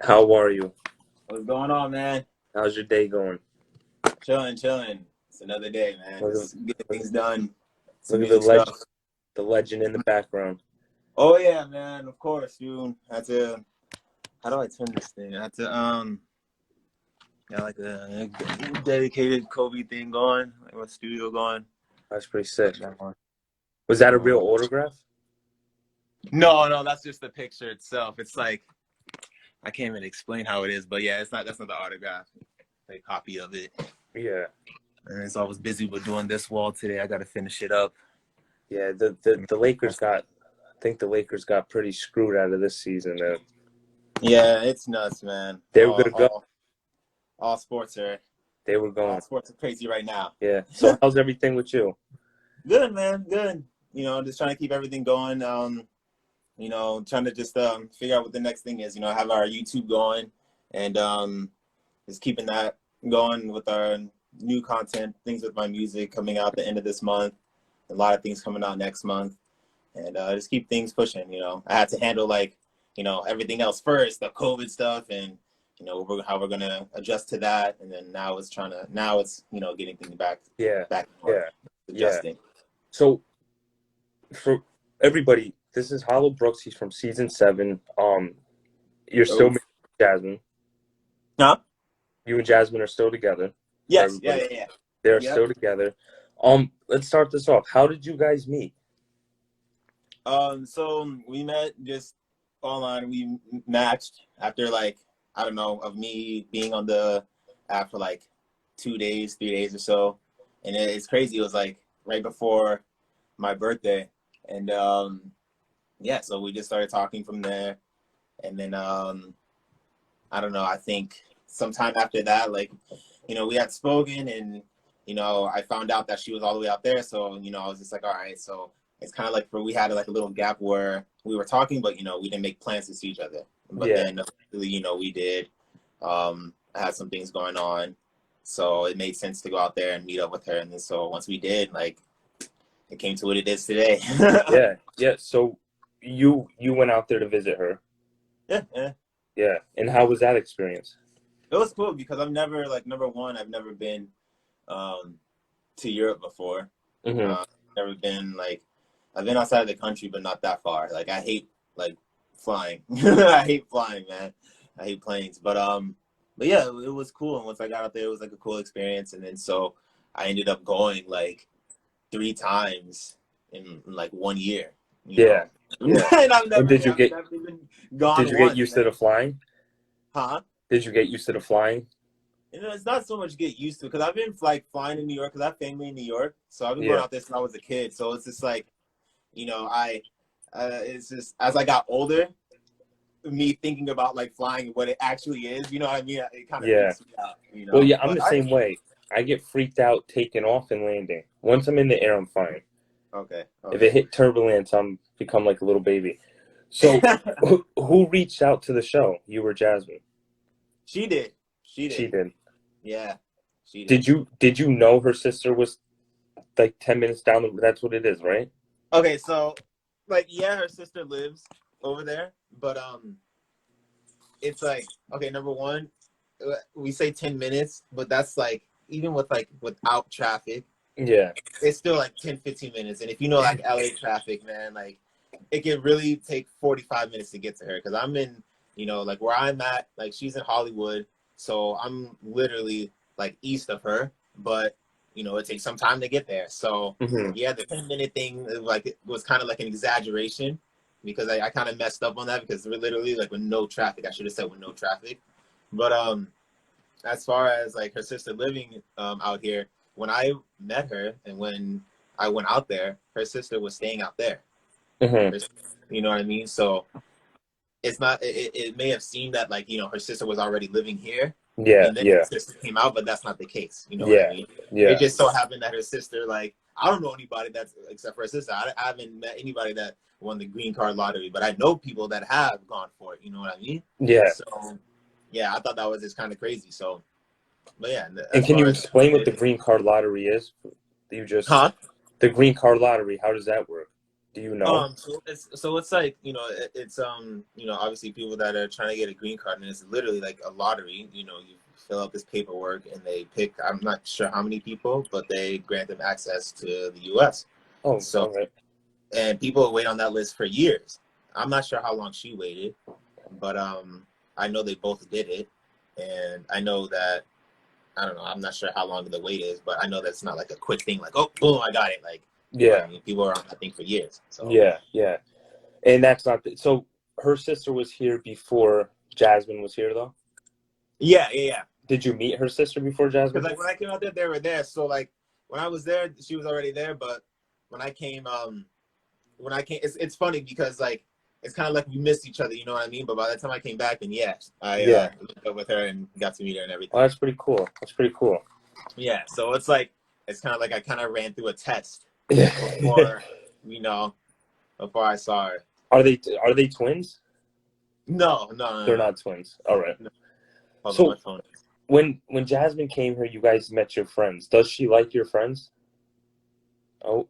How are you? What's going on, man? How's your day going? Chilling. It's another day, man. Look Just getting at, things done. Some look at music stuff. the legend in the background. Oh yeah, man. Of course, dude. I had to. How do I turn this thing? I had to got like a dedicated Kobe thing going, like my studio going. That's pretty sick. Was that a real autograph? No, that's just the picture itself. It's like I can't even explain how it is, but yeah, it's not. That's not the autograph. It's a copy of it. Yeah. And so I was busy with doing this wall today. I got to finish it up. Yeah. The Lakers got. I think the Lakers got pretty screwed out of this season. Yeah, it's nuts, man. They were gonna go. All sports are. They were going. All sports are crazy right now. Yeah. So how's everything with you? Good, man. Good. Just trying to keep everything going. Trying to just figure out what the next thing is. Have our YouTube going and just keeping that going with our new content, things with my music coming out the end of this month. A lot of things coming out next month. And just keep things pushing, I had to handle everything else first, the COVID stuff and how we're gonna adjust to that, and then now it's getting things back and forth, adjusting. So for everybody, this is Hollow Brooks. He's from season 7. You're still married to Jasmine. Huh? You and Jasmine are still together. Yes, yeah. They're still together. Let's start this off. How did you guys meet? So we met just online. We matched after of me being on the app for 2 days, 3 days or so. And it's crazy. It was right before my birthday. And so we just started talking from there. And then I think sometime after that, we had spoken and I found out that she was all the way out there. So, I was just all right. So it's kind of we had a little gap where we were talking, but we didn't make plans to see each other. But then we did. I had some things going on, so it made sense to go out there and meet up with her. And then so once we did, it came to what it is today. Yeah. So you went out there to visit her. Yeah. And how was that experience? It was cool because I've never number one, I've never been to Europe before. Mm-hmm. Never been I've been outside of the country, but not that far. I hate flying. I hate flying, man. I hate planes. But yeah, it was cool. And once I got out there, it was a cool experience. And then so I ended up going 3 times in 1 year. Yeah. And I've never, did you get even gone Did you once, get used to the flying? Huh? Did you get used to the flying? It's not so much get used to because I've been flying in New York because I have family in New York. So I've been going out there since I was a kid. So it's just it's just as I got older, me thinking about flying and what it actually is, you know what I mean? It kind of freaks me out, Well, yeah, I'm the same way. I get freaked out taking off and landing. Once I'm in the air, I'm fine. Okay. If it hit turbulence, I'm become like a little baby. So, who reached out to the show? You or Jasmine? She did. Yeah, she did. Did you know her sister was 10 minutes down the? That's what it is, right? Okay, so her sister lives over there, but it's okay. Number one, we say 10 minutes, but that's even with without traffic. Yeah, it's still 10-15 minutes, and if you know LA traffic, man, it can really take 45 minutes to get to her because I'm in where I'm at, she's in Hollywood, so I'm literally east of her, but it takes some time to get there. So yeah, the 10-minute thing it was kind of an exaggeration because I kind of messed up on that because we're literally with no traffic. I should have said with no traffic. But as far as her sister living out here, when I met her and when I went out there, her sister was staying out there. You know what I mean? So it's not. It may have seemed that her sister was already living here. Yeah. And then her sister came out, but that's not the case. You know what I mean? Yeah. It just so happened that her sister, I don't know anybody that's except for her sister. I haven't met anybody that won the green card lottery, but I know people that have gone for it. You know what I mean? Yeah. So yeah, I thought that was just kind of crazy. So, but yeah. And can you explain what the green card lottery is? The green card lottery. How does that work? Do you know? So it's like, it's obviously people that are trying to get a green card, and it's literally like a lottery. You fill out this paperwork and they pick, I'm not sure how many people, but they grant them access to the US. Oh, So, all right. and people wait on that list for years. I'm not sure how long she waited, but I know they both did it, and I know that, I don't know, I'm not sure how long the wait is, but I know that's not like a quick thing, like, oh, boom, I got it. Like, you know what Yeah, I mean? People are on that thing for years. So yeah. And that's not so. Her sister was here before Jasmine was here, though. yeah. Did you meet her sister before Jasmine? Because like when I came out there, they were there. So like when I was there, she was already there. But when I came, it's funny because like it's kind of like we missed each other. You know what I mean? But by the time I came back, then yes, I Yeah. linked up with her and got to meet her and everything. Oh, that's pretty cool. That's pretty cool. Yeah. So it's like it's kind of like I kind of ran through a test Yeah. before you know before I saw her. Are they twins? No. They're not twins. All right. No. Hold on, So my phone. when Jasmine came here, you guys met your friends. Does she like your friends? Oh,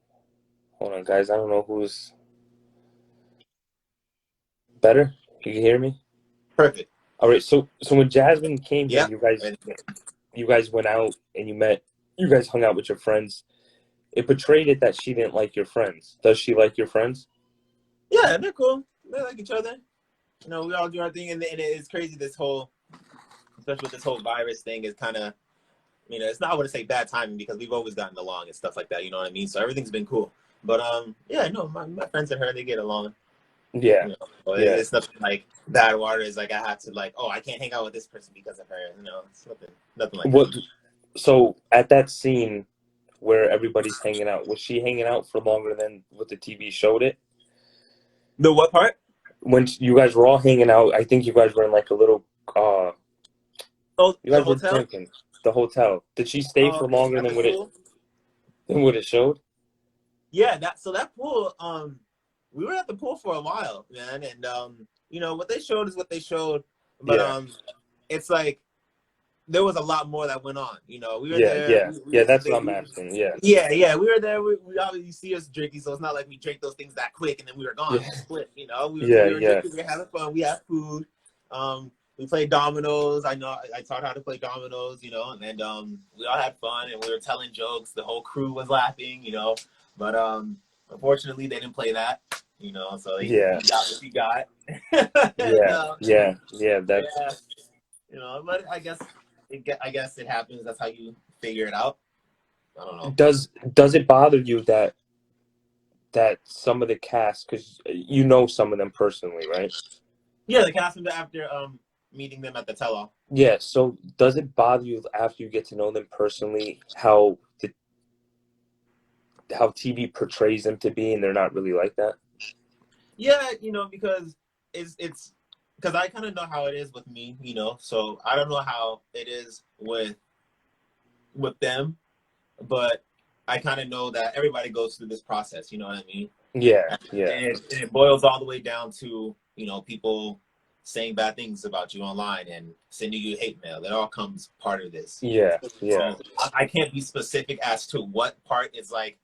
hold on, guys. I don't know who's better. You can hear me? Perfect. All right. So when Jasmine came here, Yeah. you guys went out and you guys hung out with your friends. It portrayed it that she didn't like your friends. Does she like your friends? Yeah, they're cool. They like each other. We all do our thing, and it's crazy. This whole, especially with this whole virus thing, is kind of, it's not, I wouldn't say bad timing because we've always gotten along and stuff like that. You know what I mean? So everything's been cool. But yeah, no, my friends and her, they get along. Yeah. So Yeah. it's nothing like bad water. Is like I have to like, oh, I can't hang out with this person because of her. It's nothing like What? that. So at that scene where everybody's hanging out, was she hanging out for longer than what the TV showed it? The what part? When you guys were all hanging out, I think you guys were in like a little. Oh, You the guys were hotel. drinking. The hotel. Did she stay for longer At than the what pool? it showed? Yeah, that pool. We were at the pool for a while, man, and what they showed is what they showed, but Yeah. it's like there was a lot more that went on. We were there. Yeah. That's what I'm asking. Yeah. Yeah. We were there. We obviously see us drinking, so it's not like we drank those things that quick and then we were gone. Yeah. We split. We Yeah. were drinking. We were having fun. We had food. We played dominoes. I know I taught how to play dominoes. And we all had fun and we were telling jokes. The whole crew was laughing. But unfortunately they didn't play that. So he got what he got. Yeah. That's. Yeah. But I guess it happens. That's how you figure it out. I don't know. Does it bother you that some of the cast, because you know some of them personally, right? Yeah, the cast member after meeting them at the tell-all. Yeah. So does it bother you after you get to know them personally how TV portrays them to be, and they're not really like that? Yeah, because it's because I kind of know how it is with me, so I don't know how it is with them, but I kind of know that everybody goes through this process, you know what I mean? Yeah. And it boils all the way down to, people saying bad things about you online and sending you hate mail. That all comes part of this. Yeah. So I can't be specific as to what part is like,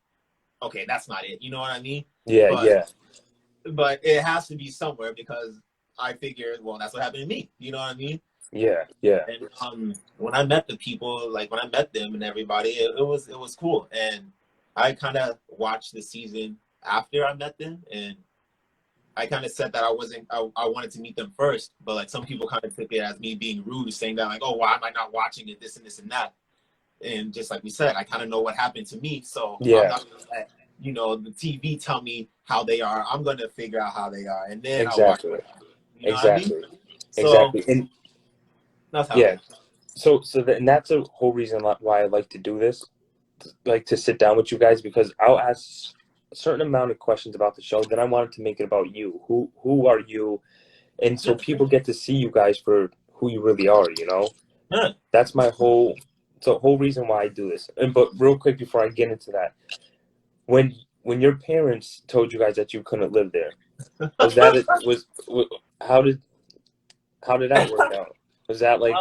okay, that's not it. You know what I mean? Yeah. But it has to be somewhere because I figured, well, that's what happened to me. You know what I mean? Yeah. And when I met the people, like when I met them and everybody, it was cool. And I kind of watched the season after I met them, and I kind of said that I wanted to meet them first, but like some people kind of took it as me being rude, saying that like, oh, why am I not watching it, this and that. And just like we said, I kind of know what happened to me, so I'm not gonna let the TV tell me how they are. I'm gonna figure out how they are, and then I'll watch it. You know what I mean? So, And that's how yeah. it is. And that's a whole reason why I like to do this, like to sit down with you guys, because I'll ask a certain amount of questions about the show. Then I wanted to make it about you. Who are you? And so people get to see you guys for who you really are. Yeah. That's it's the whole reason why I do this. But real quick before I get into that, when your parents told you guys that you couldn't live there, how did that work out? Was that like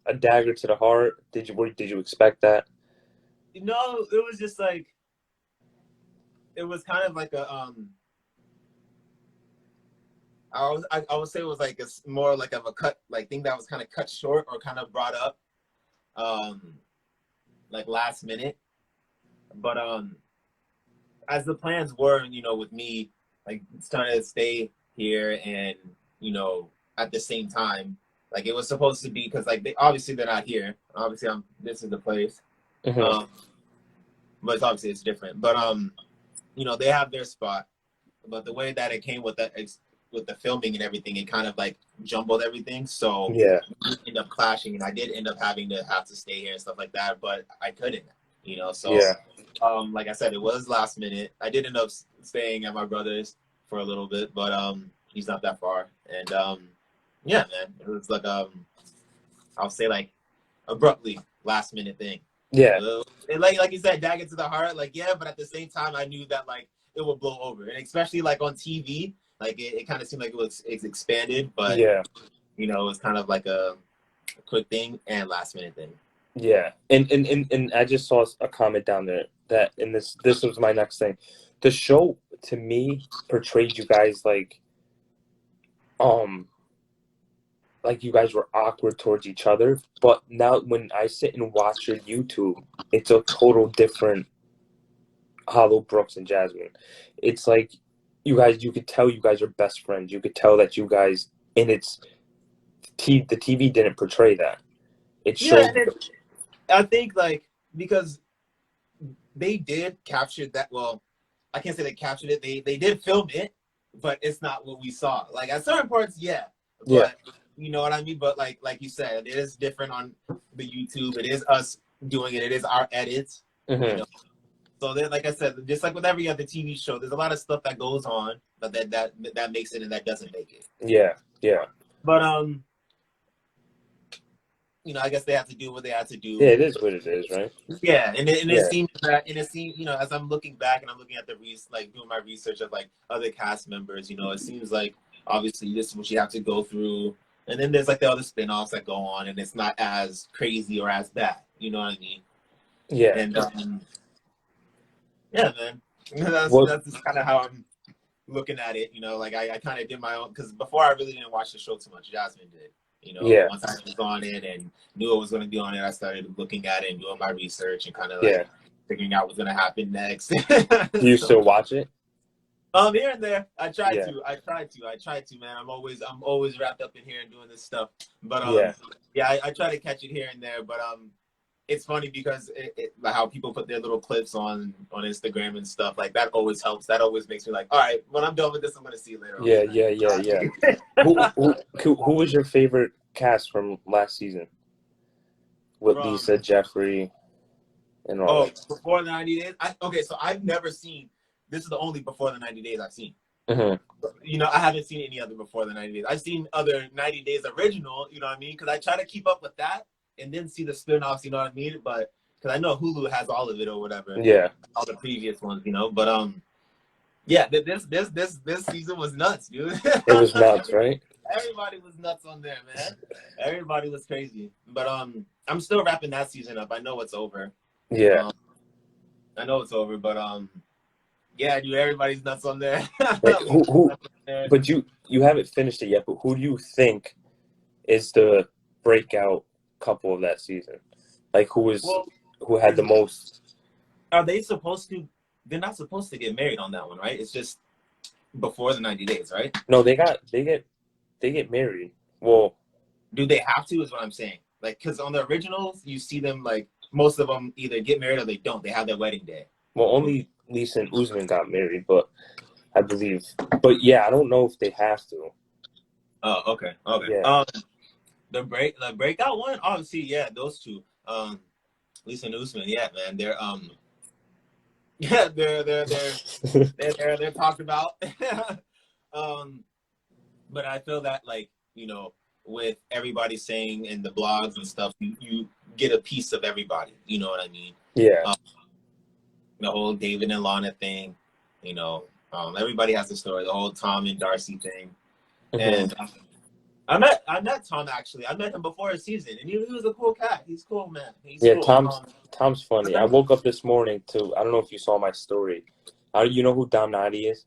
a dagger to the heart? Did you expect that? No, it was just like, it was kind of like I would say it was like more like of a cut, like thing that was kind of cut short or kind of brought up, like last minute. But as the plans were, with me like trying to stay here and at the same time, like it was supposed to be because like they're not here. Obviously, this is the place, Mm-hmm. but it's different. But they have their spot. But the way that it came with the filming and everything, it kind of like jumbled everything. So Yeah. we ended up clashing, and I did end up having to stay here and stuff like that. But I couldn't, So, Yeah. like I said, it was last minute. I did end up staying at my brother's for a little bit, but he's not that far. And yeah, man, it was like I'll say like abruptly last minute thing. Yeah. And like you said, dagger to the heart. Like yeah, but at the same time, I knew that like it would blow over, and especially like on TV, like it kind of seemed like it's expanded, but Yeah. it was kind of like a quick thing and last minute thing. Yeah. And I just saw a comment down there that, and this was my next thing. The show to me portrayed you guys like you guys were awkward towards each other, but now when I sit and watch your YouTube, it's a total different Hollow, Brooks, and Jasmine. It's like you could tell you guys are best friends. You could tell that you guys, and the TV didn't portray that. It showed. Yeah, I think like because they did capture that. Well, I can't say they captured it. They did film it, but it's not what we saw. Like at certain parts, yeah, but Yeah. you know what I mean. But like you said, it is different on the YouTube. It is us doing it. It is our edits. Mm-hmm. So then, like I said, just like with every other TV show, there's a lot of stuff that goes on, but that makes it and that doesn't make it. Yeah. Yeah. But I guess they have to do what they have to do. Yeah, it is what it is, right? Yeah, and it Yeah. seems as I'm looking back and I'm looking at doing my research of like other cast members, it seems like obviously this is what you have to go through, and then there's like the other spin-offs that go on, and it's not as crazy or as bad. You know what I mean? Yeah. And yeah, man, that's just kind of how I'm looking at it. Like I kind of did my own, because before I really didn't watch the show too much. Jasmine did. Yeah. Once I was on it and knew it was going to be on it, I started looking at it and doing my research and kind of like figuring out what's going to happen next. Do you still watch it? Here and there. I try to, man. I'm always wrapped up in here and doing this stuff. But I try to catch it here and there. But it's funny because like how people put their little clips on Instagram and stuff like that always helps. That always makes me like, all right, when I'm done with this, I'm gonna see you later. Yeah. Who was your favorite cast from last season? With Lisa, Jeffrey, and all that. Before the 90 days. So I've never seen. This is the only Before the 90 Days I've seen. Mm-hmm. I haven't seen any other Before the 90 Days. I've seen other 90 Days original. You know what I mean? Because I try to keep up with that. And then see the spin-offs, you know what I mean? But because I know Hulu has all of it or whatever. Yeah. All the previous ones, But yeah, this season was nuts, dude. It was nuts, right? Everybody was nuts on there, man. Everybody was crazy. But I'm still wrapping that season up. I know it's over. Yeah. I know it's over, but yeah, dude, everybody's nuts on there. Who but you haven't finished it yet, but who do you think is the breakout couple of that season? Like who had the most? Are they supposed to? They're not supposed to get married on that one, right? It's just Before the 90 Days, right? No, they get married. Well, do they have to? Is what I'm saying. Like, because on the originals, you see them like most of them either get married or they don't. They have their wedding day. Well, only Lisa and Usman got married, but I believe. But yeah, I don't know if they have to. Oh, okay. Yeah. The breakout one, obviously, yeah, those two. Lisa and Usman, yeah, man, they're they're talked about. But I feel that like with everybody saying in the blogs and stuff, you get a piece of everybody. You know what I mean? Yeah. The whole David and Lana thing, everybody has a story. The whole Tom and Darcy thing, and. I met Tom actually. I met him before his season, and he was a cool cat. He's cool, man. He's cool. Tom's funny. I woke up this morning to. I don't know if you saw my story. You know who Dom Nadi is?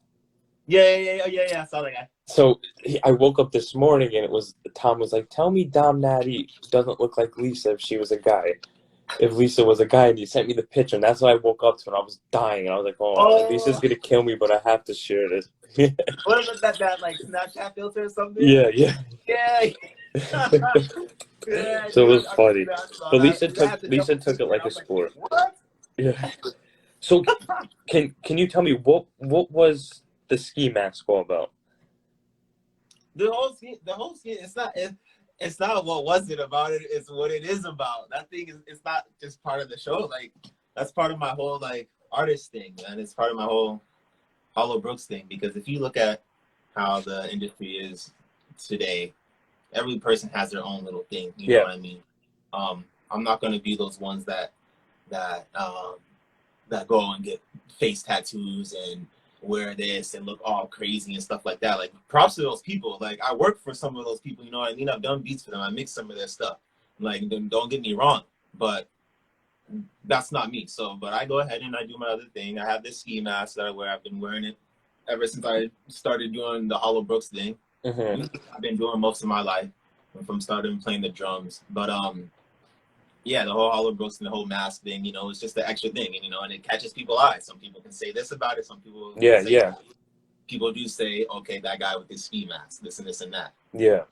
Yeah. I saw that guy. So I woke up this morning and Tom was like, "Tell me Dom Natty doesn't look like Lisa if she was a guy. If Lisa was a guy," and he sent me the picture, and that's what I woke up to, and I was dying. And I was like, "Oh, Lisa's Oh, gonna kill me, but I have to share this." what is it that like Snapchat filter or something? Yeah, yeah. Yeah. Yeah, So it dude. was I funny, saw but that. You had to Lisa double took it check it. like I a was like, sport. what? Yeah. So can you tell me what was the ski mask all about? The whole scene. It's not what was it about it. It's what it is about. That thing is. It's not just part of the show. Like that's part of my whole like artist thing, man. It's part of my whole Hollow Brooks thing. Because if you look at how the industry is today, every person has their own little thing. You know Yeah, what I mean? I'm not going to be those ones that that go and get face tattoos and wear this and look all crazy and stuff like that. Like props to those people. Like I work for some of those people. You know what I mean? I've done beats for them. I mix some of their stuff. Like don't get me wrong, but that's not me. So, but I go ahead and I do my other thing. I have this ski mask that I wear. I've been wearing it ever since I started doing the Hollow Brooks thing. mm-hmm. I've been doing most of my life from starting playing the drums. But yeah, the whole Hollow Brooks and the whole mask thing, it's just the extra thing, and it catches people's eyes. Some people can say this about it. Some people Yeah, say, yeah, people do say, okay, that guy with his ski mask, this and this and that. yeah,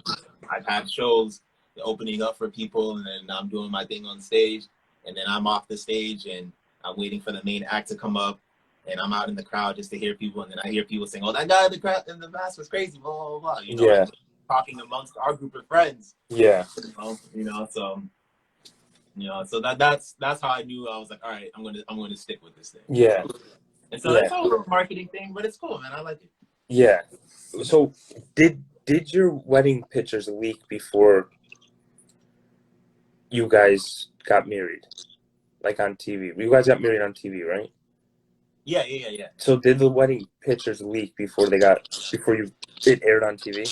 I've had shows opening up for people, and then I'm doing my thing on stage, and then I'm off the stage, and I'm waiting for the main act to come up, and I'm out in the crowd just to hear people, and then I hear people saying, "Oh, that guy in the crowd in the mask was crazy," blah blah blah. yeah, And talking amongst our group of friends. yeah, So that's how I knew. I was like, all right, I'm gonna stick with this thing. yeah, And so yeah, it's all a marketing thing, but it's cool, man. I like it. yeah. So did your wedding pictures leak before you guys got married, like on TV? You guys got married on TV, right? Yeah. So did the wedding pictures leak before it aired on TV?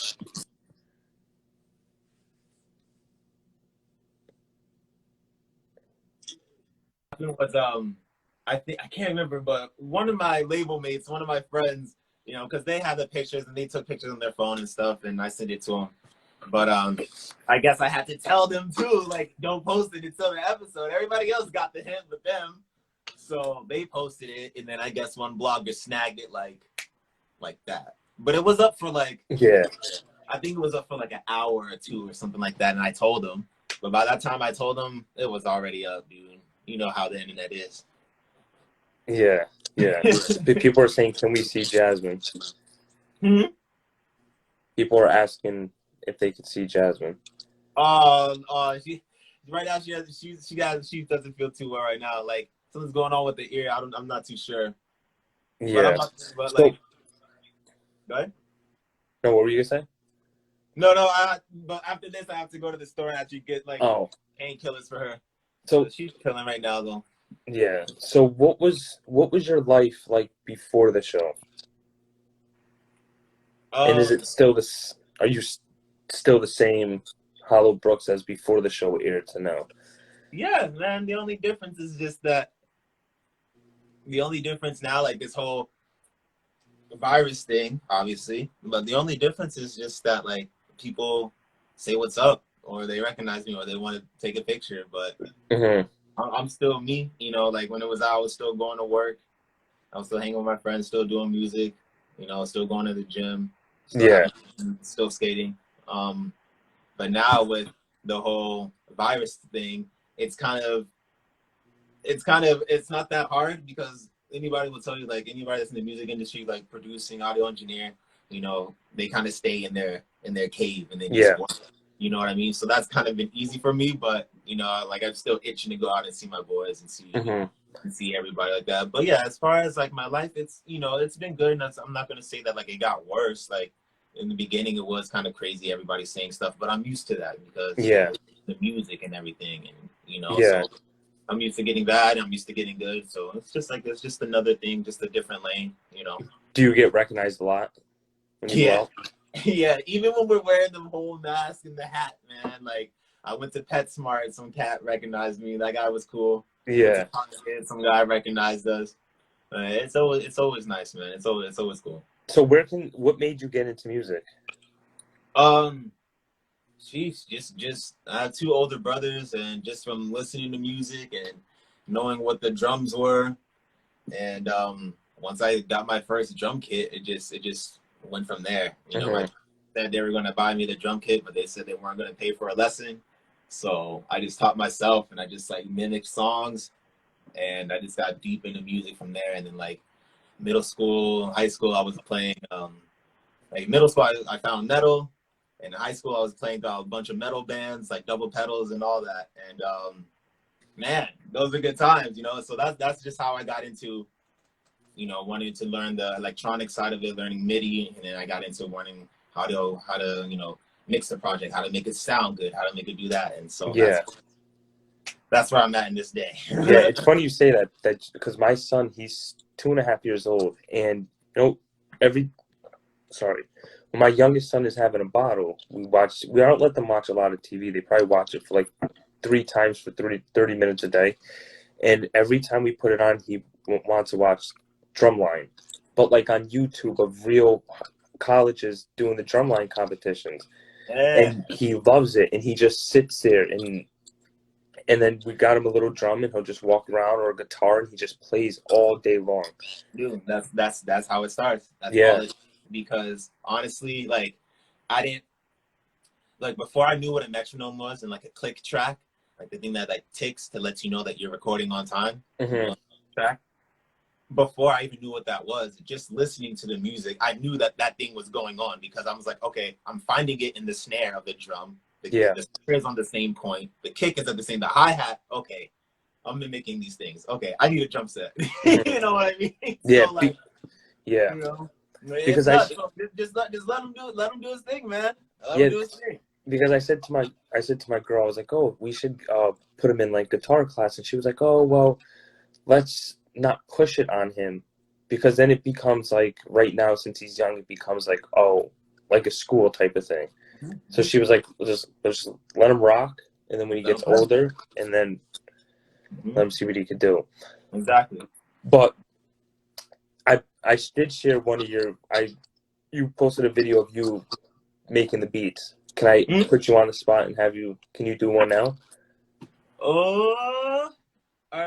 Was I can't remember, but one of my label mates, one of my friends, because they had the pictures and they took pictures on their phone and stuff, and I sent it to them. But I guess I had to tell them too, like, don't post it until the episode. Everybody else got the hint with them, so they posted it, and then I guess one blogger snagged it like that. But it was up for like, Yeah, I think it was up for like an hour or two or something like that, and I told them. But by that time I told them, it was already up, dude. You know how the internet is. yeah, yeah. People are saying, "Can we see Jasmine?" Hmm? People are asking if they could see Jasmine. She right now she doesn't feel too well right now. Like something's going on with the ear. I'm not too sure. Yeah. But So, like, go ahead. no, what were you gonna say? No. But after this, I have to go to the store and actually get like Oh, painkillers for her. so So she's killing right now, though. yeah. So what was your life like before the show? And is Um, it still this? Are you still the same Hollow Brooks as before the show aired to now? yeah, man. The only difference is just that the only difference now, like this whole virus thing, obviously, but the only difference is just that like people say what's up, or they recognize me, or they want to take a picture. But Mm-hmm. I'm still me, like when it was out, I was still going to work. I was still hanging with my friends, still doing music, still going to the gym, Yeah. still skating. But now with the whole virus thing, it's not that hard because anybody will tell you, like anybody that's in the music industry, like producing, audio engineer, they kind of stay in their cave and they just work. You know what I mean? So that's kind of been easy for me, but like I'm still itching to go out and see my boys and see and see everybody like that. But yeah, as far as like my life, it's it's been good. And I'm not gonna say that like it got worse. Like in the beginning, it was kind of crazy, everybody saying stuff, but I'm used to that because the music and everything, and so I'm used to getting bad. I'm used to getting good. So it's just another thing, just a different lane. Do you get recognized a lot when you go out? Yeah, even when we're wearing the whole mask and the hat, man. Like I went to PetSmart, some cat recognized me. That guy was cool. Yeah. Some guy recognized us. It's always nice, man. It's always cool. So what made you get into music? Jeez, just I have two older brothers, and just from listening to music and knowing what the drums were, and once I got my first drum kit, it just went from there. You know, my Mm-hmm. parents said they were gonna buy me the drum kit, but they said they weren't gonna pay for a lesson, so I just taught myself, and I just like mimicked songs, and I just got deep into music from there. And then like middle school, high school, I was playing like middle school, I found metal. In high school, I was playing a bunch of metal bands, like double pedals and all that. And man, those are good times, you know. So that's just how I got into, you know, wanting to learn the electronic side of it, learning MIDI, and then I got into learning how to you know mix the project, how to make it sound good, how to make it do that. And so Yeah. that's where I'm at in this day. Yeah, it's funny you say that because my son, he's 2.5 years old, and you know, sorry, when my youngest son is having a bottle, we don't let them watch a lot of TV. They probably watch it for like 3 times for 30 minutes a day, and every time we put it on, he wants to watch Drumline, but like on YouTube of real colleges doing the Drumline competitions, Yeah, and he loves it, and he just sits there and then we got him a little drum, and he'll just walk around, or a guitar, and he just plays all day long. dude, that's how it starts. That's all Yeah. it. Because honestly, like I didn't like before I knew what a metronome was and like a click track, like the thing that like ticks to let you know that you're recording on time. You Mm-hmm. know, track. Before I even knew what that was, just listening to the music, I knew that that thing was going on because I was like, okay, I'm finding it in the snare of the drum. Yeah. The snare is on the same point. The kick is at the same. The hi hat. Okay, I'm mimicking these things. Okay, I need a drum set. Mm-hmm. You know what I mean? Yeah. So like, Yeah. you know, it's Because I nuts. So just let him do it. Let him do his thing, man. Let him yeah do his thing. because I said to my girl, I was like, oh, we should put him in like guitar class, and she was like, oh well, let's not push it on him, because then it becomes like, right now since he's young, it becomes like, oh, like a school type of thing. So she was like, just let him rock, and then when he Let gets him play. older, and then let him see what he could do. Exactly. But I did share one of you posted a video of you making the beats. Can I Mm. put you on the spot and can you do one now? Oh, all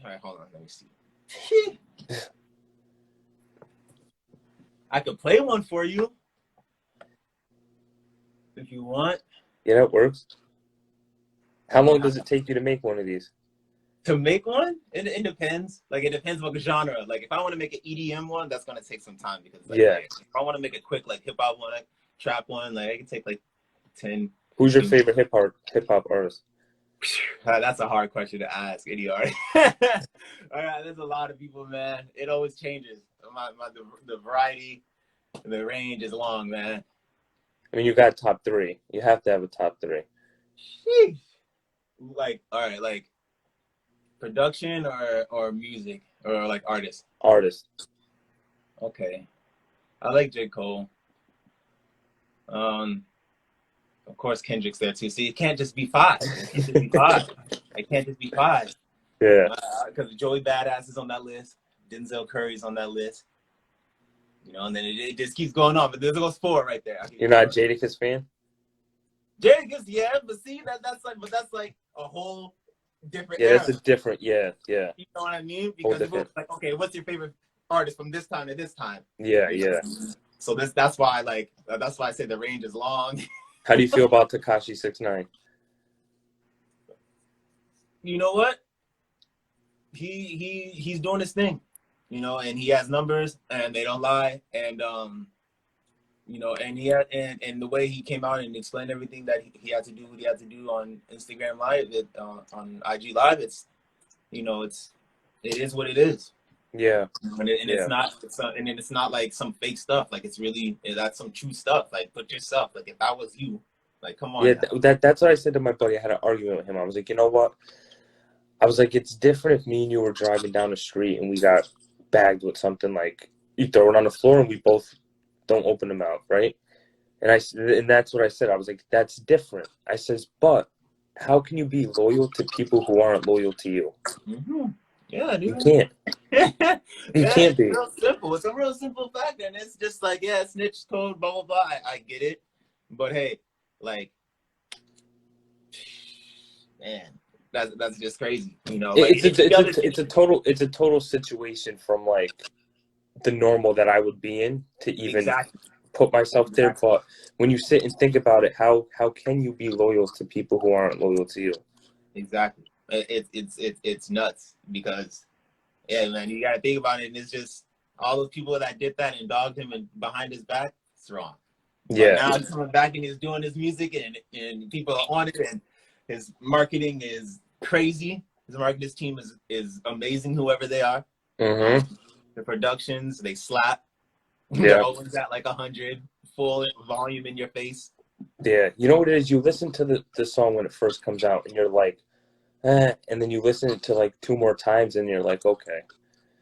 right, hold on. Let me see. I could play one for you if you want. Yeah, that works. How I don't long have does it take you to make one of these? to make one. It depends. Like it depends what genre. Like if I want to make an EDM one, that's gonna take some time because like Yeah. if I want to make a quick like hip hop one, like, trap one, like it can take like 10. Who's your favorite hip hop artist? That's a hard question to ask, idiot. All right, there's a lot of people, man. It always changes. The variety, the range is long, man. I mean, you got top three. You have to have a top three. Sheesh. Like, all right, like production or music or like artist. Artist. Okay, I like J. Cole. Of course Kendrick's there too. See, it can't just be five. It can't just be five. It can't just be five. Yeah. Because Joey Badass is on that list. Denzel Curry's on that list. You know, and then it just keeps going on. But there goes four right there. You're not a Jadakiss fan? Jadakiss, yeah, but see that's like a whole different Yeah, era. that's a different. Yeah. You know what I mean? Because it goes like, okay, what's your favorite artist from this time to this time? Yeah. You know? Yeah. So that's why I say the range is long. How do you feel about Tekashi 6ix9ine? You know what? He's doing his thing, you know, and he has numbers and they don't lie, and you know, and he had and the way he came out and explained everything that he had to do, what he had to do on Instagram Live, on IG Live, it's, you know, it is what it is. Yeah. And it's not like some fake stuff. Like it's really, that's some true stuff. Like put yourself, like if that was you, like come on. Yeah, that's what I said to my buddy. I had an argument with him. I was like, you know what? I was like, it's different if me and you were driving down the street and we got bagged with something, like you throw it on the floor and we both don't open the mouth, right? And that's what I said. I was like, that's different. I says, but how can you be loyal to people who aren't loyal to you? Mm-hmm. Yeah, You dude. can't. Yeah, You can't it's be. real simple. It's a real simple fact, and it's just like, yeah, snitch code, blah blah blah. I get it, but hey, like, man, that's just crazy. You know, like It's a total situation from like the normal that I would be in to even exactly, put myself there. exactly, But when you sit and think about it, how can you be loyal to people who aren't loyal to you? exactly. It's nuts because yeah, man, you got to think about it, and it's just all those people that did that and dogged him and behind his back. It's wrong. But Yeah. now he's coming back and he's doing his music, and people are on it, and his marketing is crazy. His marketing team is amazing, whoever they are. Mm-hmm. The productions, they slap. They're Yeah. always at like 100, full volume in your face. Yeah. You know what it is? You listen to the song when it first comes out and you're like, and then you listen to like two more times and you're like, okay,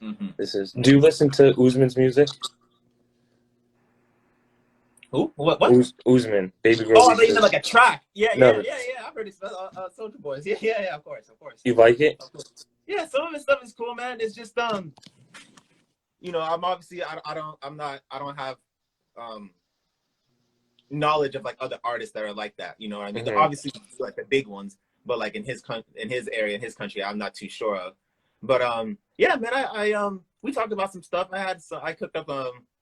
Mm-hmm. this is. Do you listen to Usman's music? Who? What? Usman, Baby Girl Oh, I thought Leaves you meant This. like a track. Yeah, No, yeah, no, yeah, yeah. I've heard it. Soldier Boys. Yeah, yeah, yeah. Of course, of course, you like it? of course. Yeah, some of his stuff is cool, man. It's just you know, I'm obviously I don't have um knowledge of like other artists that are like that. You know what I mean? Mm-hmm. Obviously, like the big ones, but like in his area, in his country, I'm not too sure of. But yeah, man, we talked about some stuff. I cooked up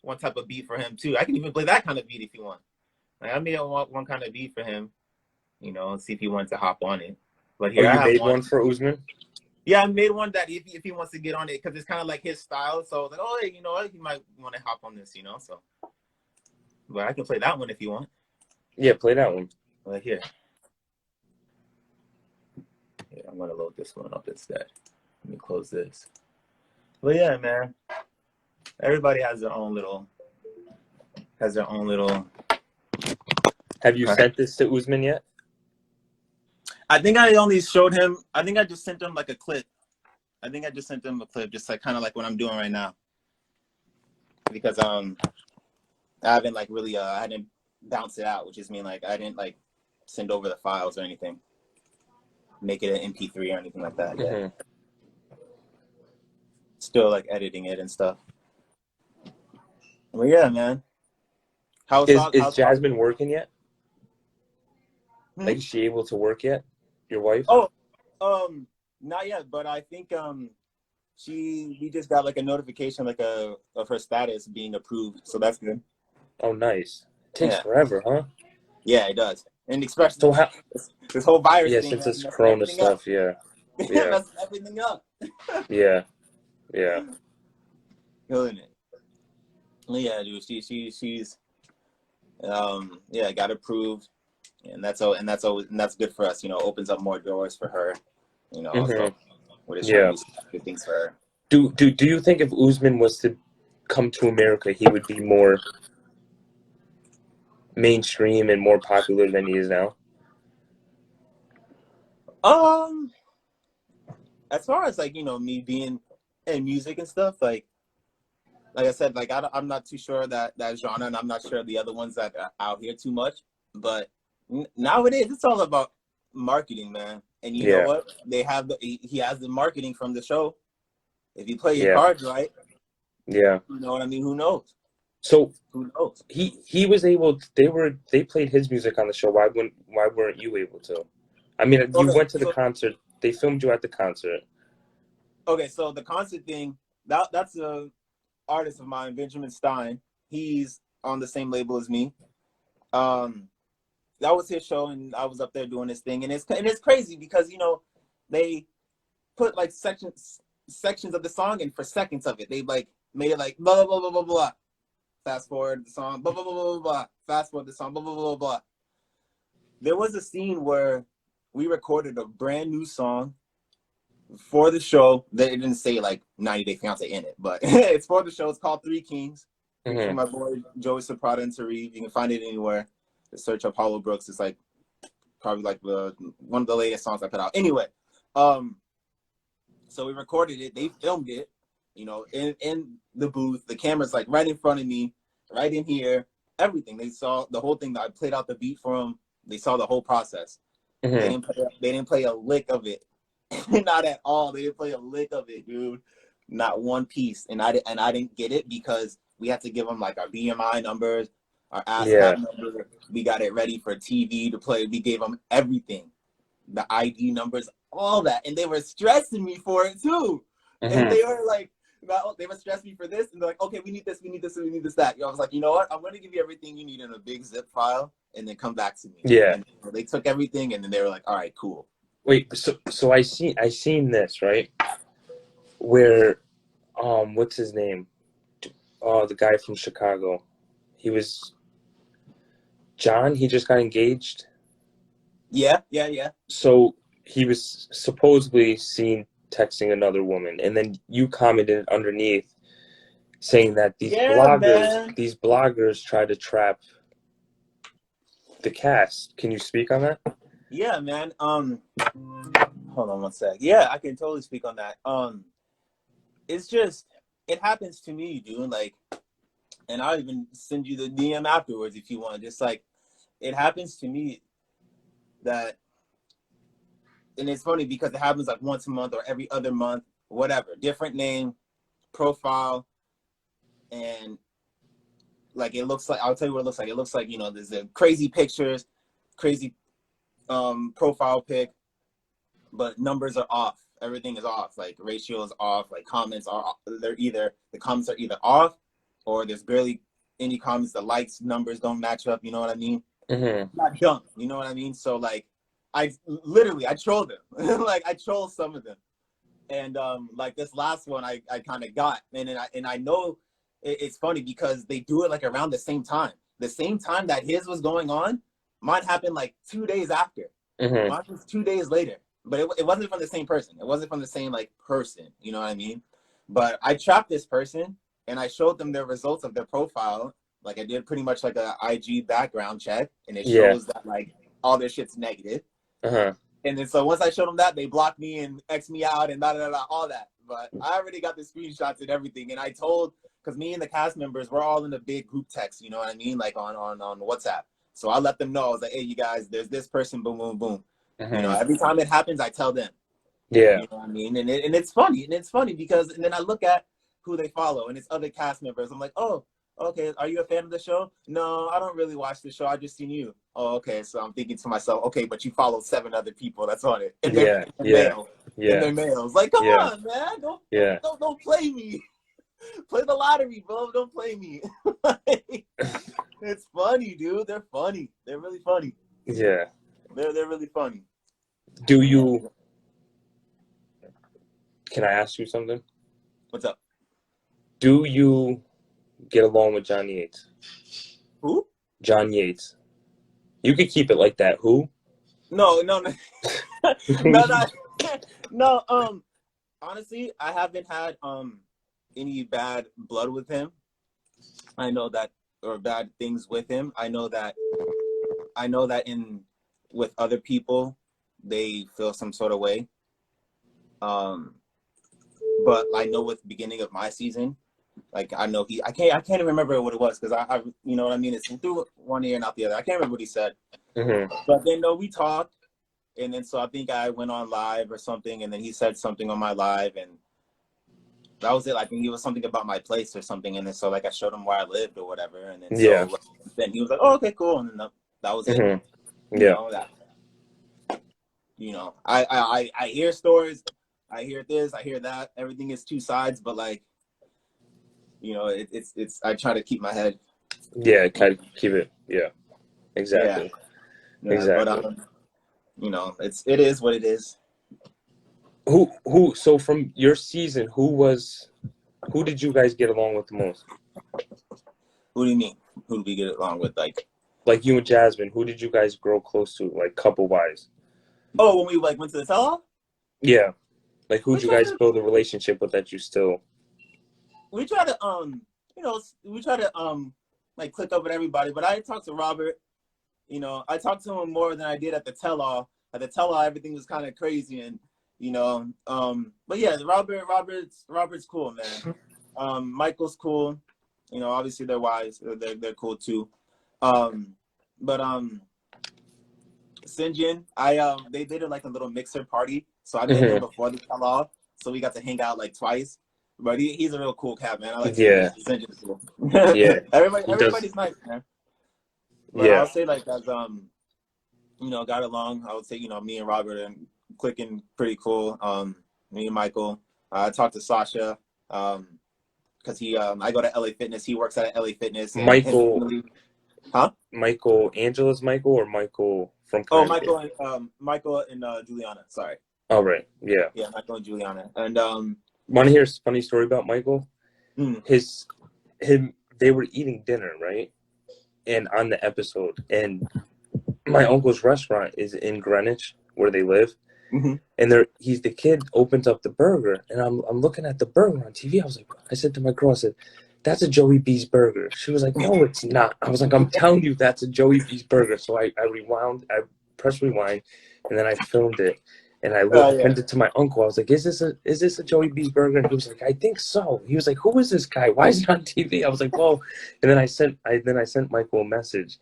one type of beat for him too. I can even play that kind of beat if you want. Like, I made one kind of beat for him, you know, and see if he wants to hop on it. But Oh, here I you have made one. one for Usman? Yeah, I made one that if he wants to get on it, because it's kind of like his style. So I was like, oh, hey, you know what, he might want to hop on this, you know. So, but I can play that one if you want. Yeah, play that one. Like here. Yeah, I'm gonna load this one up instead. Let me close this. But yeah, man, everybody has their own little Have you sent this to Usman yet? I think I only showed him. I think I just sent him like a clip. I think I just sent him a clip, just like kind of like what I'm doing right now, because I haven't like really I didn't bounce it out, which is mean like I didn't like send over the files or anything, make it an MP3 or anything like that yet. Mm-hmm. Still like editing it and stuff. Well, yeah, man. Is Jasmine working yet? Hmm? Like, is she able to work yet? Your wife? Oh, not yet, but I think we just got like a notification like of her status being approved, so that's good. Oh, nice. It takes Yeah, forever, huh? yeah, it does, and especially So how? this whole virus Yeah, thing, since man, it's messing Corona everything up. stuff. Yeah, yeah, Messing everything up. yeah, yeah. Killing it. Well, yeah, dude. She's yeah, got approved, and that's good for us. You know, opens up more doors for her. You know, Mm-hmm. also we're just trying Yeah. to do good things for her. Do you think if Usman was to come to America, he would be more mainstream and more popular than he is now? Um, as far as like me being in music and stuff, like I said, like I'm not too sure that genre, and I'm not sure the other ones that are out here too much. But nowadays, it's all about marketing, man. And you know Yeah, what? He has the marketing from the show. If you play your yeah, cards right, yeah. you know what I mean. Who knows? So Who knows? he was able. They played his music on the show. Why weren't you able to? I mean, you Okay, went to the concert. They filmed you at the concert. so the concert thing, that's a artist of mine, Benjamin Stein. He's on the same label as me. Um, that was his show, and I was up there doing this thing, and it's crazy because they put like sections of the song in for seconds of it. They like made it like blah blah blah blah blah blah. Fast forward the song, blah blah blah blah blah. Fast forward the song, blah blah blah blah. There was a scene where we recorded a brand new song for the show. That it didn't say like 90 Day Fiance in it, but it's for the show. It's called Three Kings. Featuring my boy Joey Soprano and Tariq. You can find it anywhere. Just search up Hollow Brooks. It's like probably like one of the latest songs I put out. Anyway, so we recorded it. They filmed it, in the booth. The camera's like right in front of me, right in here. Everything. They saw the whole thing. That I played out the beat for them. They saw the whole process. Mm-hmm. They didn't play a lick of it Not at all. They didn't play a lick of it, dude. Not one piece. And I didn't get it because we had to give them like our BMI numbers, our ASCAP number. We got it ready for TV to play. We gave them everything, the ID numbers, all that, and they were stressing me for it too. And they were like, they were stressing me for this, and they're like, okay, we need this, we need this, we need this, that. I was like, you know what? I'm going to give you everything you need in a big zip file, and then come back to me. Yeah. And they took everything, and then they were like, all right, cool. Wait, so I seen this, right? Where, what's his name? Oh, the guy from Chicago. He was John. He just got engaged. Yeah. So he was supposedly seen texting another woman, and then you commented underneath saying that these bloggers try to trap the cast. Can you speak on that? Yeah, man. Hold on one sec. Yeah, I can totally speak on that. It's just, it happens to me, dude. Like, and I'll even send you the DM afterwards if you want. Just like, it happens to me that, and it's funny because it happens like once a month or every other month, whatever, different name, profile, and like it looks like, I'll tell you what it looks like. It looks like, you know, there's a crazy pictures, crazy profile pic, but numbers are off. Everything is off. Like ratio is off. Like comments are, the comments are either off or there's barely any comments. The likes numbers don't match up. You know what I mean? Not dumb. You know what I mean? So like, I trolled them. Like I trolled some of them. And like this last one I kind of got. And I know it's funny because they do it like around the same time. The same time that his was going on, mine happened like 2 days after. Mine was 2 days later. But it wasn't from the same person. It wasn't from the same like person. You know what I mean? But I trapped this person and I showed them their results of their profile. Like I did pretty much like a IG background check, and it shows that like all their shit's negative. And then so once I showed them that, they blocked me and X'd me out and all that. But I already got the screenshots and everything. And I told, because me and the cast members, we're all in a big group text, you know what I mean? Like on WhatsApp. So I let them know. I was like, hey, you guys, there's this person, boom, boom, boom. You know, every time it happens, I tell them. Yeah. You know what I mean? And it's funny. And it's funny because, and then I look at who they follow and it's other cast members. I'm like, oh, okay, are you a fan of the show? No, I don't really watch the show. I just seen you. Oh, okay. So I'm thinking to myself, okay, but you follow 7 other people that's on it. And they're male. And they're males. Like, come on, man. Don't play me. Play the lottery, bro. Don't play me. It's funny, dude. They're funny. They're really funny. Yeah. They're really funny. Can I ask you something? What's up? Do you get along with John Yates? Who? John Yates. You could keep it like that. Who? No. No. Honestly, I haven't had any bad blood with him. I know that, or bad things with him. I know that with other people, they feel some sort of way. But I know with the beginning of my season, like I know I can't even remember what it was because I you know what I mean. It's through one ear and out the other. I can't remember what he said. But then we talked, and then so I think I went on live or something, and then he said something on my live, and that was it. I think it was something about my place or something, and then so like I showed him where I lived or whatever, and then so then he was like, "Oh, okay, cool," and then that was it. You know, that. You know, I hear stories, I hear this, I hear that. Everything is 2 sides, but like, you know, it's. I try to keep my head. Yeah, kind of keep it. Yeah, exactly. Yeah, exactly. But you know, it is what it is. Who? So from your season, who did you guys get along with the most? Who do you mean? Who did we get along with? Like you and Jasmine, who did you guys grow close to, like couple wise? Oh, when we like went to the tell-off? Yeah. Like who'd you guys build a relationship with that you still? We try to you know, like click up with everybody, but I talked to Robert. You know, I talked to him more than I did at the tell-off. At the tell-off, everything was kind of crazy, and you know, but yeah, Robert's cool, man. Michael's cool. You know, obviously they're wise. They're cool too. But Sinjin, they did it like a little mixer party, so I met him Hmm. before the fell off, so we got to hang out like twice. But he's a real cool cat, man. I like Sinjin. Yeah, Sinjin's cool. yeah, he does. Everybody's nice, man. But Yeah, I'll say like as got along. I would say me and Robert and clicking pretty cool. Me and Michael. I talked to Sasha. Because I go to LA Fitness. He works at LA Fitness, and him and Michael, Emily. Huh? Michael, Angela's Michael or Michael from Oh, Connecticut? Michael and Juliana. Sorry. Oh, right, yeah. Yeah, Michael and Juliana. And Want to hear a funny story about Michael? mm, They were eating dinner, right? And on the episode, and my uncle's restaurant is in Greenwich, where they live. mhm. And he's the kid opens up the burger, and I'm looking at the burger on TV. I said to my girl, I said, "That's a Joey B's burger." She was like, "No, it's not." I was like, "I'm telling you, that's a Joey B's burger." So I pressed rewind, and then I filmed it, and Yeah. sent it to my uncle. I was like, "Is this a Joey B's burger?" And he was like, "I think so." He was like, "Who is this guy? Why is it on TV?" I was like, "Whoa!" And then I sent Michael a message.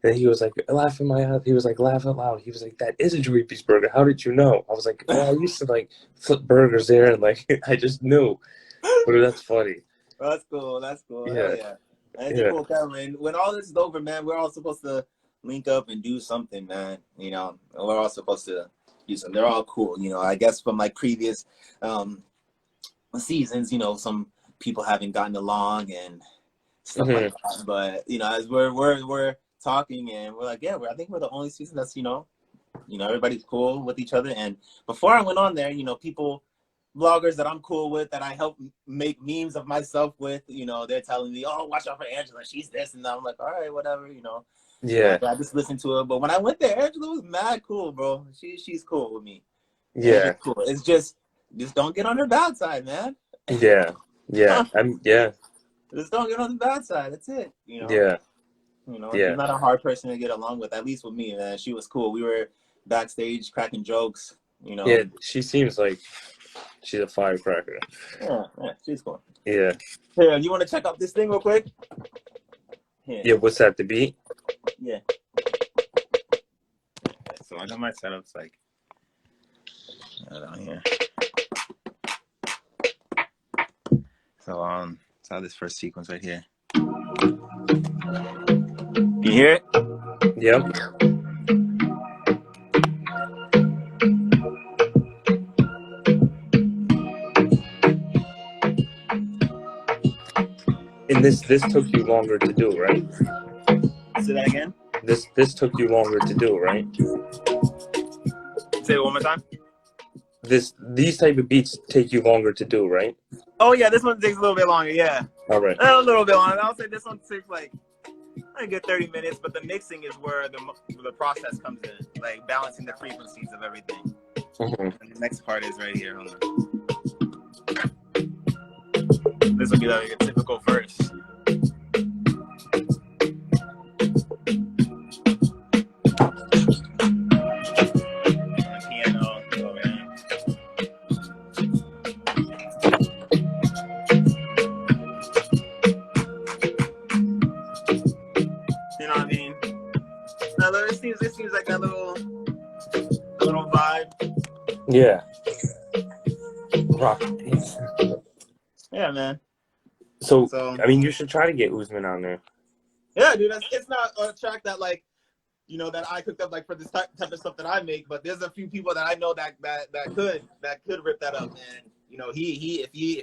And he was like, laughing my out. He was like, laugh out loud. He was like, that is a Joey Beef burger. How did you know? I was like, well, I used to like flip burgers there, and like I just knew. But that's funny. That's cool. That's cool. Hell Yeah, yeah. And it's a yeah, cool cat, man. When all this is over, man, we're all supposed to link up and do something, man. We're all supposed to do something. They're all cool. I guess from like previous seasons, some people haven't gotten along and stuff like that. But as we're talking and we're like, yeah, I think we're the only season that's everybody's cool with each other. And before I went on there, people, bloggers that I'm cool with, that I help make memes of myself with, they're telling me, oh, watch out for Angela, she's this, and I'm like, all right, whatever, yeah, I just listened to her. But when I went there, Angela was mad cool, bro. She's cool with me. yeah, Angela's cool. It's just don't get on her bad side, man. yeah, yeah. Yeah, Just don't get on the bad side. That's it. yeah, She's yeah, not a hard person to get along with. At least with me, man. She was cool. We were backstage cracking jokes. yeah. She seems like she's a firecracker. Yeah, she's cool. Yeah, Here, you want to check out this thing real quick? Here. yeah. What's that? The beat? Yeah. So I got my setups like down here. So so this first sequence right here. Can you hear it? Yep. And this took you longer to do, right? Say that again. This took you longer to do, right? Say it one more time. These type of beats take you longer to do, right? Oh yeah, this one takes a little bit longer. Yeah, All right. a little bit longer. I'll say this one takes like a good 30 minutes, but the mixing is where the process comes in, like balancing the frequencies of everything. Mhm. And the next part is right here. Hold on. This will be like a typical verse. Piano. Oh, man. You know what I mean? Now, it seems like a little vibe. Yeah. Rock. Yeah, man. So, So I mean, you should try to get Usman on there. yeah, dude, it's not a track that like that I cooked up like for this type of stuff that I make, but there's a few people that I know that could rip that up, and if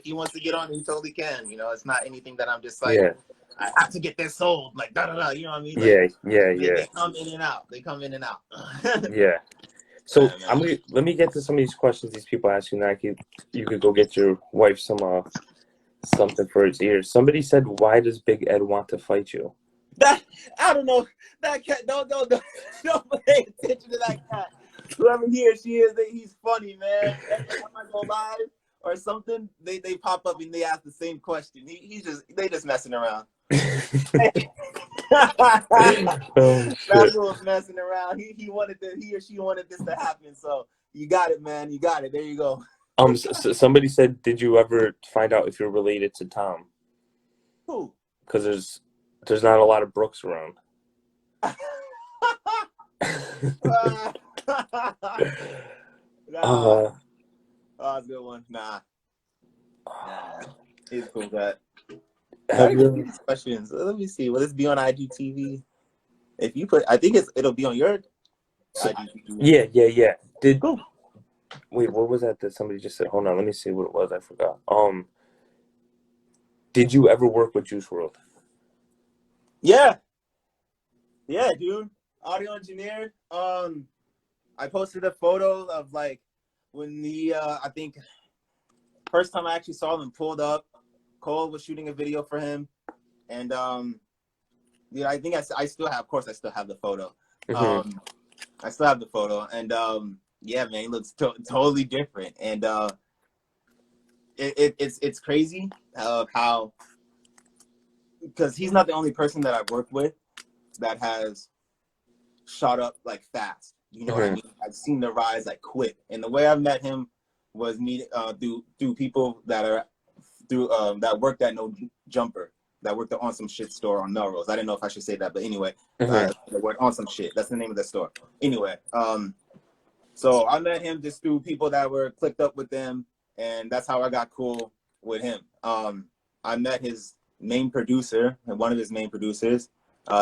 he wants to get on, he totally can. It's not anything that I'm just like Yeah. I have to get this sold, like da da da. You know what I mean? Like, Yeah. They come in and out. They come in and out. Yeah. So Yeah, let me get to some of these questions these people ask you. Now you could go get your wife some something for his ears. Somebody said, "Why does Big Ed want to fight you?" I don't know. That cat, don't pay attention to that cat. Whoever he or she is, he's funny, man. Every time I go live or something, they pop up and they ask the same question. They just messing around. Oh, That was messing around. He or she wanted this to happen. So you got it, man. You got it. There you go. Somebody said, "Did you ever find out if you're related to Tom?" Who? Because there's not a lot of Brooks around. Ah. Nah. uh, Oh, that's a good one. Nah. He's cool, but I have didn't see you? these questions. Let me see. Will this be on IGTV? If you put, I think it'll be on your So, IGTV. yeah. Did Cool. wait? What was that somebody just said? Hold on, let me see what it was. I forgot. Did you ever work with Juice World? Yeah, dude. Audio engineer. I posted a photo of like when the I think first time I actually saw them pulled up. Cole was shooting a video for him, and yeah, I think I still have. Of course, I still have the photo. Mm-hmm. I still have the photo, and yeah, man, he looks totally different, and it's crazy how because he's not the only person that I've worked with that has shot up like fast. You know what I Mm-hmm. mean? I've seen the rise like quick, and the way I met him was through people that are through that worked at No Jumper, that worked at On Some Shit store on Melrose. I didn't know if I should say that, but anyway, Mm-hmm. the word On Some Shit. That's the name of the store. Anyway, so I met him just through people that were clicked up with them, and that's how I got cool with him. I met his main producer and one of his main producers,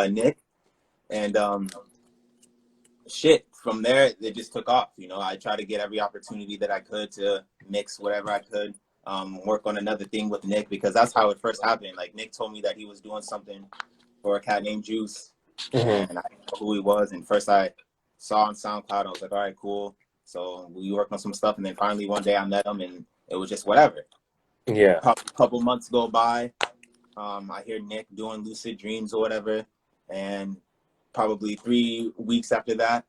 Nick, and shit. From there, it just took off. You know, I tried to get every opportunity that I could to mix whatever I could. Work on another thing with Nick because that's how it first happened. Like Nick told me that he was doing something for a cat named Juice, Mm-hmm. and I didn't know who he was. And first I saw on SoundCloud, I was like, all right, cool. So we worked on some stuff, and then finally one day I met him, and it was just whatever. Yeah. A couple months go by, I hear Nick doing Lucid Dreams or whatever, and probably 3 weeks after that,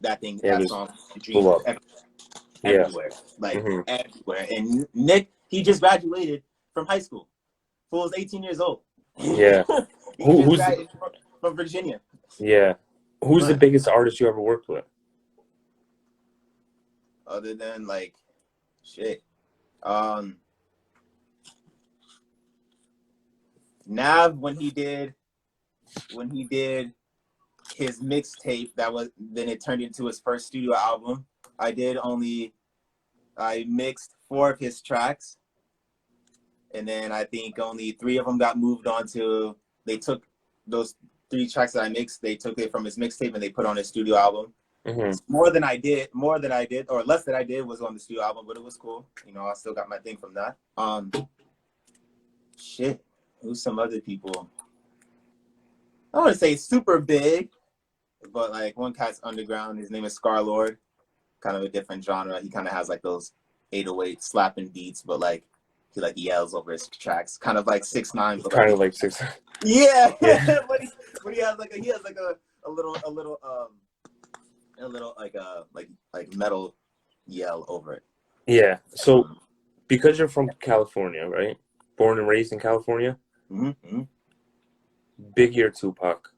It that was song blew Dreams was up. Yeah. everywhere, like Mm-hmm. everywhere. And Nick, he just graduated from high school. Fool's 18 years old. Yeah. He just Who's the, graduated from Virginia. yeah? Who's the Man, biggest artist you ever worked with? other than like shit. Um, Nav when he did his mixtape that was then it turned into his first studio album. I mixed 4 of his tracks, and then I think only 3 of them got moved on to. They took those 3 tracks that I mixed. They took it from his mixtape and they put on his studio album. Mm-hmm. More than I did, or less than I did was on the studio album, but it was cool. You know, I still got my thing from that. Shit. Who's some other people? I don't want to say super big, but like one cat's underground. His name is Scarlord. Kind of a different genre. He kind of has like those 808 slapping beats, but like he like yells over his tracks. Kind of like 6ix9ine, It's but like kind of like six. yeah. Yeah. but he has like a little like metal yell over it. Yeah. So because you're from California, right? Born and raised in California. Mm-hmm. Biggie or Tupac?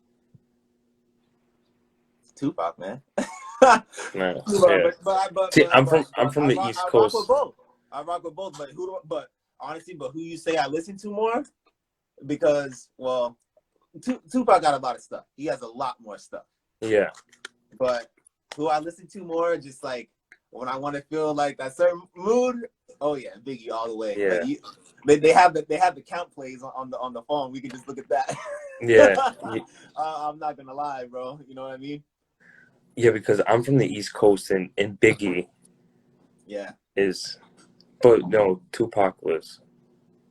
Tupac, man. Nah, yeah. See, I'm from I the rock, East I rock with Coast. both. I rock with both, but honestly, but who you say I listen to more? Because well, Tupac got a lot of stuff. He has a lot more stuff. Yeah. But who I listen to more, just like when I want to feel like that certain mood. Oh yeah, Biggie all the way. Yeah. Like they have the count plays on the phone. We can just look at that. Yeah. I'm not gonna lie, bro. You know what I mean? Yeah, because I'm from the East Coast and Biggie Yeah. is, but no, Tupac was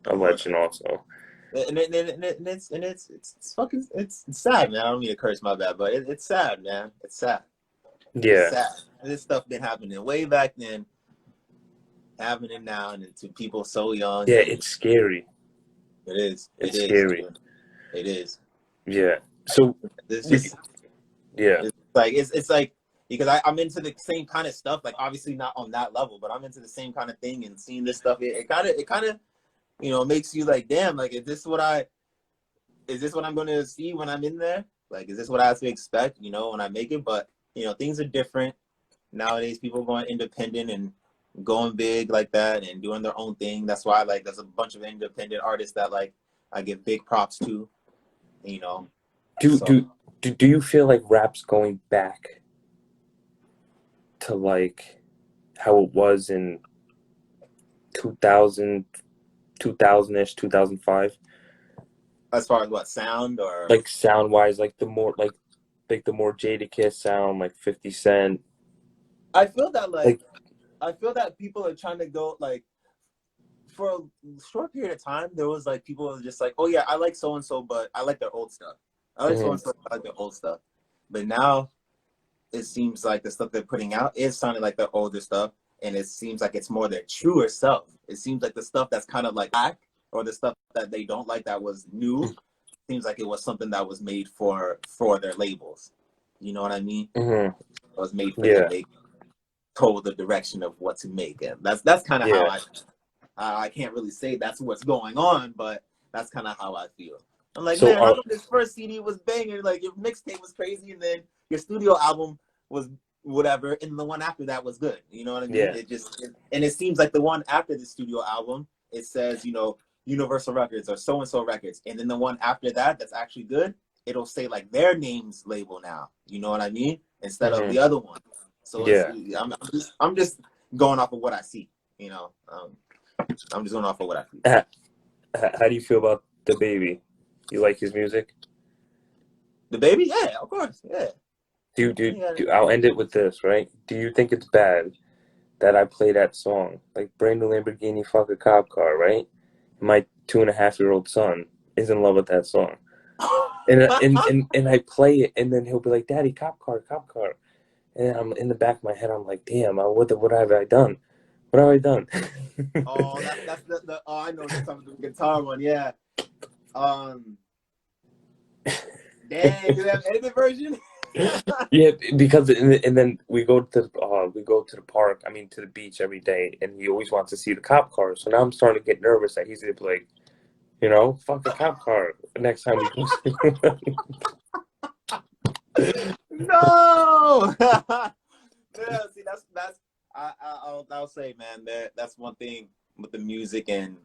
a Of course. legend also. And it's fucking it's sad, man. I don't mean to curse, my bad, but it's sad, man. It's sad. It's Yeah. sad. This stuff been happening way back then, happening now, and to people so young. Yeah, And it's scary. it is. It It's is. scary. It is. Yeah. So, It's just yeah. it's like because I'm into the same kind of stuff. Like obviously not on that level, but I'm into the same kind of thing and seeing this stuff. It kind of you know makes you like, damn, like is this what I'm going to see when I'm in there? Like, is this what I have to expect, you know, when I make it? But, you know, things are different. Nowadays, people going independent and going big like that and doing their own thing. That's why, like, there's a bunch of independent artists that, like, I give big props to, you know. Do So do do you feel like rap's going back to like how it was in 2000, 2000-ish, 2005? as far as what sound or Like sound wise, like the more Jadakiss sound, like 50 Cent. I feel that like Like I feel that people are trying to go like for a short period of time there was like people were just like, oh yeah, I like so and so, but I like their old stuff. I like so mhm, and so, I like their old stuff. But now it seems like the stuff they're putting out is sounding like their older stuff, and it seems like it's more their truer self. It seems like the stuff that's kind of like back, or the stuff that they don't like that was new, seems like it was something that was made for their labels. You know what I mean? mhm, It was made for them. yeah, They told the direction of what to make, and that's kind of how yeah. I can't really say that's what's going on, but that's kind of how I feel. I'm like, So man, how come this first CD was banging? Like your mixtape was crazy, and then your studio album was whatever, and the one after that was good. You know what I mean? yeah, And it seems like the one after the studio album, it says, you know, Universal Records or so and so Records, and then the one after that that's actually good, it'll say like their name's label now. You know what I mean? Instead of mhm, the other one. So it's yeah. I'm just going off of what I see. You know, I'm just going off of what I see. How do you feel about the baby? You like his music? The baby, yeah, of course, yeah. Yeah. I'll end it with this, right? Do you think it's bad that I play that song? Like, brand new Lamborghini, fuck a cop car, right? My 2.5-year-old son is in love with that song. And I play it, and then he'll be like, Daddy, cop car, cop car. And I'm in the back of my head, I'm like, damn, what have I done? What have I done? Oh, that's the oh, I know you're talking about the guitar one, yeah. Um, dang, do they have edited version? Yeah, because and then we go to the park. I mean, to the beach every day, and he always wants to see the cop car. So now I'm starting to get nervous that he's gonna be like, you know, fuck a cop car next time we go. No. Yeah, see, that's I'll say, man, that's one thing with the music and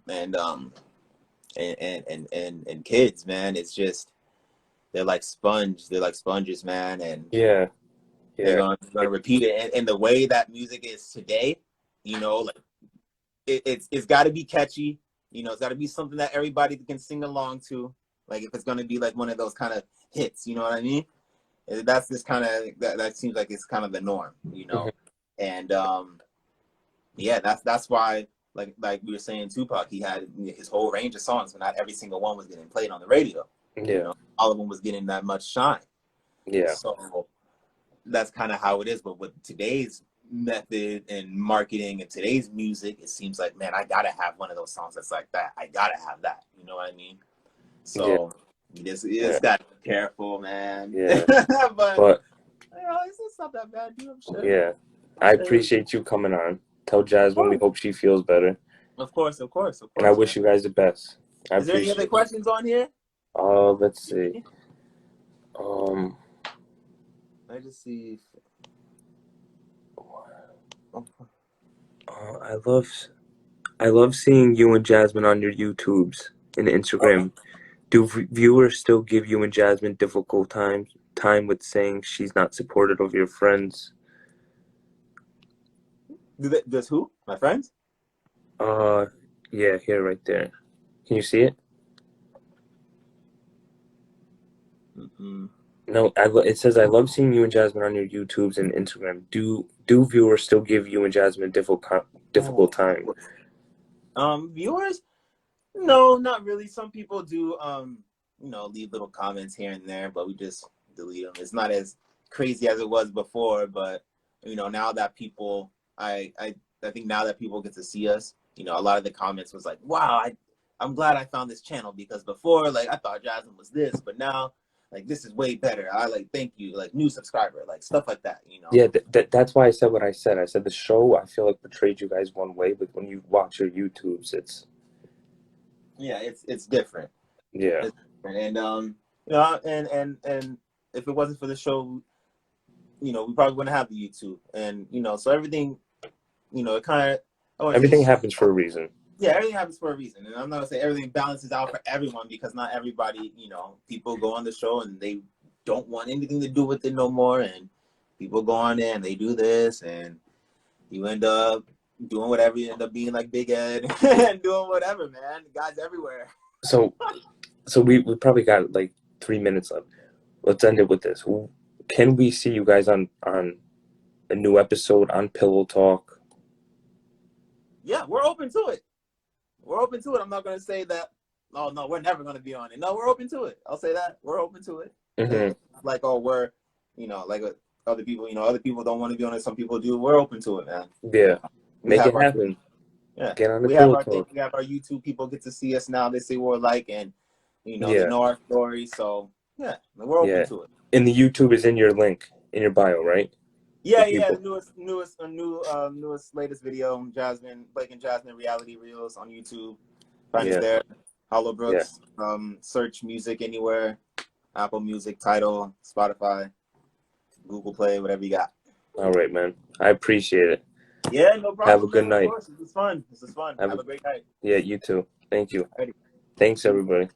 kids, man. It's just they're like they're like sponges, man, and Yeah, they're yeah, gonna repeat it. And the way that music is today, you know, like it's got to be catchy. You know, it's got to be something that everybody can sing along to. Like if it's gonna be like one of those kind of hits, you know what I mean? That's this kind of that seems like it's kind of the norm, you mhm, know. And yeah, that's why like we were saying, Tupac, he had his whole range of songs, but not every single one was getting played on the radio. You yeah, know, all of them was getting that much shine. yeah, So that's kind of how it is. But with today's method and marketing and today's music, it seems like, man, I gotta have one of those songs that's like that. I gotta have that. You know what I mean? yeah, So you yeah, just gotta be careful, man. yeah. But But you know, it's not that bad, dude. I'm sure. yeah, I'm I sure. appreciate you coming on. Tell Of Jasmine we course, hope she feels better, of course, of course, of and I course, man. wish you guys the best. I Is there any other appreciate it. questions on here? Let's see. Um, I just see. I love seeing you and Jasmine on your YouTubes and Oh, Instagram. Do viewers still give you and Jasmine difficult time with saying she's not supportive of your friends? does who? My friends? Uh, yeah, here, right there. Can you see it? Mm-mm. No, it says I love seeing you and Jasmine on your YouTubes and Instagram. Do viewers still give you and Jasmine difficult Oh, time? viewers? No, not really. Some people do, you know, leave little comments here and there, but we just delete them. It's not as crazy as it was before, but you know, now that people, I think now that people get to see us, you know, a lot of the comments was like, "Wow, I'm glad I found this channel because before, like, I thought Jasmine was this, but now, like, this is way better. I like, thank you, like, new subscriber, like stuff like that, you know." Yeah, that's why I said what I said. I said the show I feel like portrayed you guys one way, but when you watch your YouTubes, it's Yeah, it's different. yeah, It's different. And you know, and if it wasn't for the show, you know, we probably wouldn't have the YouTube. And you know, so everything, you know, it kind of, I want to everything say, happens for a reason. Yeah, everything happens for a reason, and I'm not gonna say everything balances out for everyone because not everybody, you know, people go on the show and they don't want anything to do with it no more, and people go on there and they do this, and you end up doing whatever. You end up being like Big Ed and doing whatever, man. God's everywhere. So we probably got like 3 minutes left. Let's end it with this. Can we see you guys on a new episode on Pillow Talk? Yeah, we're open to it. We're open to it. I'm not gonna say that. Oh no, we're never gonna be on it. No, we're open to it. I'll say that we're open to it. Mm-hmm. Like, oh, we're, you know, like other people. You know, other people don't want to be on it. Some people do. We're open to it, man. Yeah, We make have it our happen. thing. Yeah, Get on the we have Pillow our thing. Talk. We have our YouTube people get to see us now. They say we're like, and you know, Yeah. they know our story. So yeah, we're open to it. And the YouTube is in your link in your bio, right? Yeah, For yeah. people. The newest, latest video, Blake and Jasmine reality reels on YouTube. Find Yeah. us there. Hollow Brooks. Search music anywhere. Apple Music, Tidal, Spotify, Google Play, whatever you got. All right, man. I appreciate it. Yeah, no problem. Have a good man. night. Of course. This is fun. Have a great night. Yeah, you too. Thank you. Alrighty. Thanks, everybody.